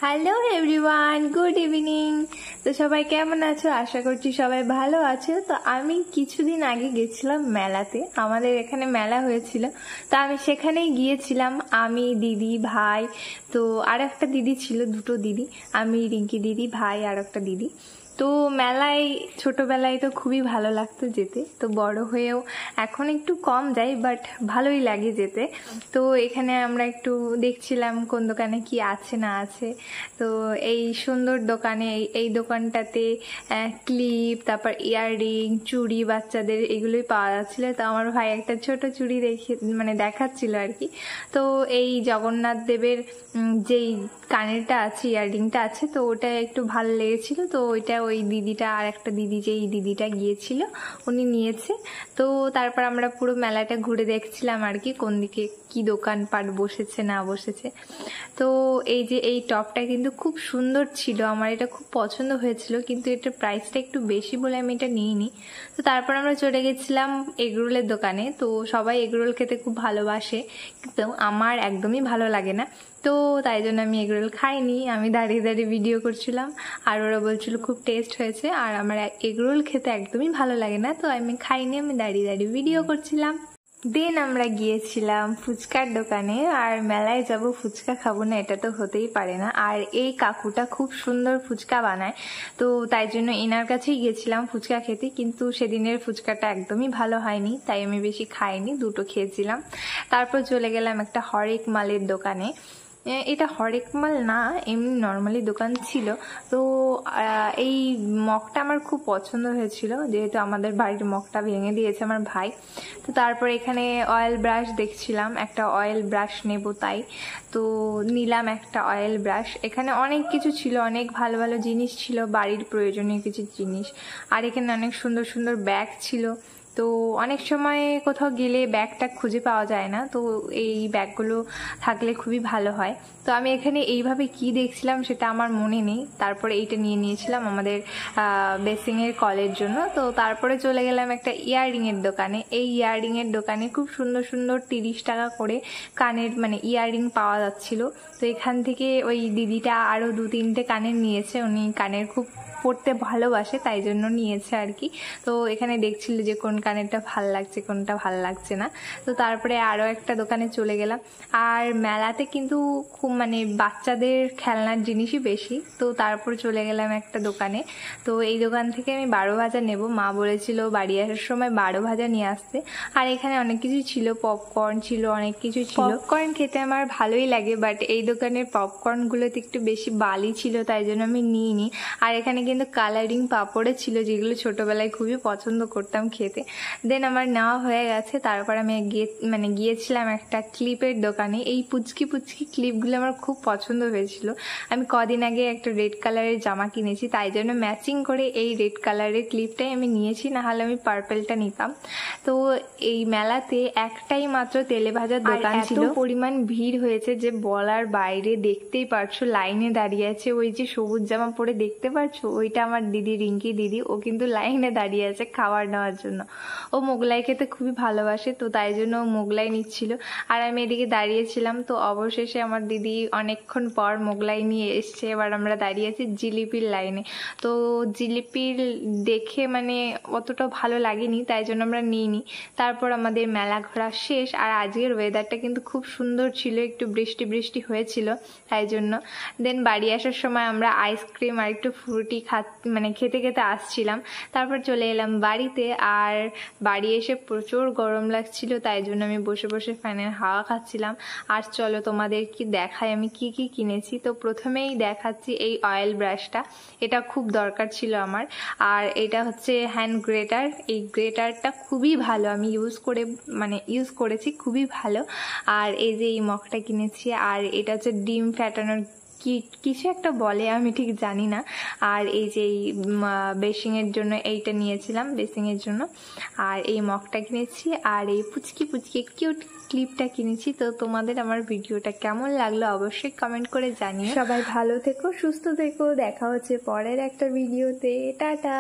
Hello everyone, good evening. তো সবাই কেমন আছো? আশা করছি সবাই ভালো আছো। তো আমি কিছুদিন আগে গেছিলাম মেলাতে, আমাদের এখানে মেলা হয়েছিল, তো আমি সেখানেই গিয়েছিলাম। আমি, দিদি, ভাই, তো আর একটা দিদি ছিল, দুটো দিদি, আমি, রিঙ্কি দিদি, ভাই আর একটা দিদি। তো মেলায় ছোটবেলায় তো খুবই ভালো লাগতো যেতে, তো বড় হয়েও এখন একটু কম যাই, বাট ভালোই লাগে যেতে। তো এখানে আমরা একটু দেখছিলাম কোন দোকানে কি আছে না আছে। তো এই সুন্দর দোকানে, এই দোকানটাতে ক্লিপ, তারপর ইয়াররিং, চুড়ি, বাচ্চাদের এগুলোই পাওয়া যাচ্ছিল। তো আমার ভাই একটা ছোট চুড়ি দেখাচ্ছিল আর কি। তো এই জগন্নাথ দেবের যেই কানেরটা আছে, ইয়াররিংটা আছে, তো ওটা একটু ভালো লেগেছিল। তো ওইটা ওই দিদিটা, আর একটা দিদি, যেই দিদিটা গিয়েছিল উনি নিয়েছে। তো তারপর আমরা পুরো মেলাটা ঘুরে দেখছিলাম আর কি, কোন দিকে কি দোকানপাট বসেছে না বসেছে। তো এই যে এই টপটা কিন্তু খুব সুন্দর ছিল, আমার এটা খুব পছন্দ হয়েছিল, কিন্তু এটার প্রাইসটা একটু বেশি বলে আমি এটা নিইনি। তো তারপর আমরা চলে গেছিলাম এগরোলের দোকানে। তো সবাই এগরোল খেতে খুব ভালোবাসে, কিন্তু আমার একদমই ভালো লাগে না। তো তাই জন্য আমি এগরোল খাইনি, আমি দাঁড়িয়ে দাঁড়িয়ে ভিডিও করছিলাম। আর ওরা বলছিল খুব টেস্ট হয়েছে, আর আমার এগরোল খেতে একদমই ভালো লাগে না, তো আমি খাইনি, আমি দাঁড়িয়ে দাঁড়িয়ে ভিডিও করছিলাম। দেন আমরা গিয়েছিলাম ফুচকার দোকানে। আর মেলায় যাব ফুচকা খাবো না, এটা তো হতেই পারে না। আর এই কাকুটা খুব সুন্দর ফুচকা বানায়, তো তাই জন্য এনার কাছেই গিয়েছিলাম ফুচকা খেতে। কিন্তু সেদিনের ফুচকাটা একদমই ভালো হয়নি, তাই আমি বেশি খাইনি, দুটো খেয়েছিলাম। তারপর চলে গেলাম একটা হরেক মালের দোকানে। এটা হরেক মাল না, এমনি নর্মালি দোকান ছিল। তো এই মগটা আমার খুব পছন্দ হয়েছিল, যেহেতু আমাদের বাড়ির মগটা ভেঙে দিয়েছে আমার ভাই। তো তারপর এখানে অয়েল ব্রাশ দেখছিলাম, একটা অয়েল ব্রাশ নেব তাই তো নিলাম একটা অয়েল ব্রাশ। এখানে অনেক কিছু ছিল, অনেক ভালো ভালো জিনিস ছিল, বাড়ির প্রয়োজনীয় কিছু জিনিস। আর এখানে অনেক সুন্দর সুন্দর ব্যাগ ছিল। তো অনেক সময় কোথাও গেলে ব্যাগটা খুঁজে পাওয়া যায় না, তো এই ব্যাগগুলো থাকলে খুবই ভালো হয়। তো আমি এখানে এইভাবে কি দেখছিলাম সেটা আমার মনে নেই। তারপরে এইটা নিয়ে নিয়েছিলাম আমাদের বেসিংয়ের কলের জন্য। তো তারপরে চলে গেলাম একটা ইয়াররিংয়ের দোকানে। এই ইয়াররিংয়ের দোকানে খুব সুন্দর সুন্দর 30 টাকা করে কানের ইয়াররিং পাওয়া যাচ্ছিল। তো এখান থেকে ওই দিদিটা আরও 2-3টে কানের নিয়েছে, উনি কানের খুব পড়তে ভালোবাসে, তাই জন্য নিয়েছে আর কি। তো এখানে দেখছিল যে কোন কানেরটা ভাল লাগছে, কোনটা ভাল লাগছে না। তো তারপরে আরও একটা দোকানে চলে গেলাম। আর মেলাতে কিন্তু খুব বাচ্চাদের খেলনার জিনিসই বেশি। তো তারপর চলে গেলাম একটা দোকানে। তো এই দোকান থেকে আমি 12 ভাজা নেব, মা বলেছিল বাড়ি আসার সময় 12 ভাজা নিয়ে আসতে। আর এখানে অনেক কিছু ছিল, পপকর্ন ছিল, অনেক কিছু ছিল। পপকর্ন খেতে আমার ভালোই লাগে, বাট এই দোকানের পপকর্নগুলোতে একটু বেশি বালি ছিল, তাই জন্য আমি নিইনি। আর এখানে কিন্তু কালারিং পাপড়ে ছিল, যেগুলো ছোটবেলায় খুবই পছন্দ করতাম খেতে। দেন আমার নেওয়া হয়ে গেছে। তারপর আমি গিয়েছিলাম একটা ক্লিপের দোকানে। এই পুচকি পুচকি ক্লিপগুলো আমার খুব পছন্দ হয়েছিল। আমি কদিন আগে একটা রেড কালারের জামা কিনেছি, তাই জন্য ম্যাচিং করে এই রেড কালারের ক্লিপটাই আমি নিয়েছি, না হলে আমি পার্পেলটা নিতাম। তো এই মেলাতে একটাই মাত্র তেলে ভাজার দোকান ছিল। পরিমাণ ভিড় হয়েছে যে বলার বাইরে, দেখতেই পারছো লাইনে দাঁড়িয়ে আছে। ওই যে সবুজ জামা পরে দেখতে পারছো, ওইটা আমার দিদি, রিঙ্কি দিদি, ও কিন্তু লাইনে দাঁড়িয়ে আছে খাবার নেওয়ার জন্য। ও মোগলাই খেতে খুবই ভালোবাসে, তো তাই জন্য ও মোগলাই নিচ্ছিল, আর আমি এদিকে দাঁড়িয়েছিলাম। তো অবশেষে আমার দিদি অনেকক্ষণ পর মোগলাই নিয়ে এসছে। এবার আমরা দাঁড়িয়ে আছি জিলিপির লাইনে। তো জিলিপির দেখে অতটা ভালো লাগেনি, তাই জন্য আমরা নিইনি। তারপর আমাদের মেলা ঘোরা শেষ। আর আজকের ওয়েদারটা কিন্তু খুব সুন্দর ছিল, একটু বৃষ্টি বৃষ্টি হয়েছিল, তাই জন্য। দেন বাড়ি আসার সময় আমরা আইসক্রিম আর একটু ফ্রুটি খেতে খেতে আসছিলাম। তারপর চলে এলাম বাড়িতে। আর বাড়ি এসে প্রচুর গরম লাগছিল, তাই জন্য আমি বসে বসে ফ্যানের হাওয়া খাচ্ছিলাম। আর চলো তোমাদের কি দেখাই আমি কি কি কিনেছি। তো প্রথমেই দেখাচ্ছি এই অয়েল ব্রাশটা, এটা খুব দরকার ছিল আমার। আর এটা হচ্ছে হ্যান্ড গ্রেটার। এই গ্রেটারটা খুবই ভালো, আমি ইউজ করেছি, খুবই ভালো। আর এই যে এই মগটা কিনেছি। আর এটা হচ্ছে ডিম ফ্যাটানোর কিছু একটা বলে, আমি ঠিক জানি না। আর এই যে এই বেসিংয়ের জন্য এইটা নিয়েছিলাম, বেসিংয়ের জন্য। আর এই মগটা কিনেছি, আর এই পুচকি পুচকি কিউট ক্লিপটা কিনেছি। তো তোমাদের আমার ভিডিওটা কেমন লাগলো অবশ্যই কমেন্ট করে জানিও। সবাই ভালো থেকো, সুস্থ থেকো, দেখা হচ্ছে পরের একটা ভিডিওতে। টাটা।